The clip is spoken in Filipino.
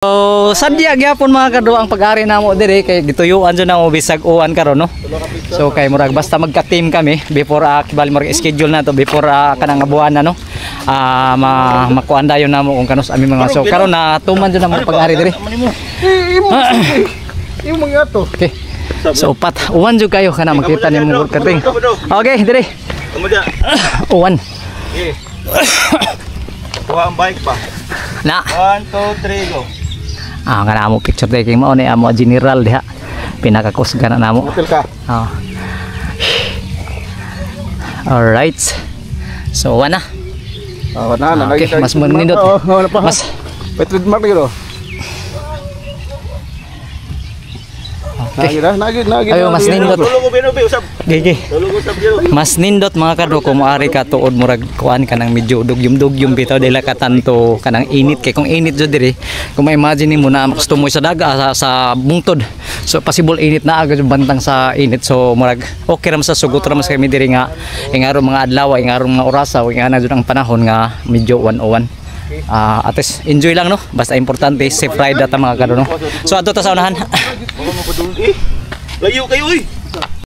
So sadya gyapon mga kadto ang pag-ari namo diri kay gituyuan jud namo bisag uwan karon no. So kay murag basta magka-team kami before kibali murag schedule na to before kanang buwan na no. Makuan dayon namo kung kanus ami mga so karon na tuman jud namo pag-ari diri. Yung mga to. Okay. So upat uwan jud kayo kana makita nimo kating. Okay diri. Uwan. Okay. Kuha ang bike pa. Na. 1 2 3 go. Kana mo picture taking mo ni amo general diha. Pinakakusga na namo. Hotel ka. Alright. So wana. Okay, mas manindot. Mas trademark giro. Okay. Nagid. Ayo mas nindot. Gigi. Mas nindot mga kadto kung moari ka tuod murag kuan kanang medyo dugyom-dugyom bitaw dila ka tanto kanang init kay kung init jud diri kung ma-imagine mo na gusto mo sa daga sa bungtod. So possible init na agad bantang sa init. So murag okay ra sa sugot ra mas kami diri nga ingaro mga adlaw ingaro mga orasa ingana jud ang panahon nga medyo 101. At least enjoy lang no. Basta importante safe ride ata mga kadto no. So adto ta sa unahan. Layo kayo oy.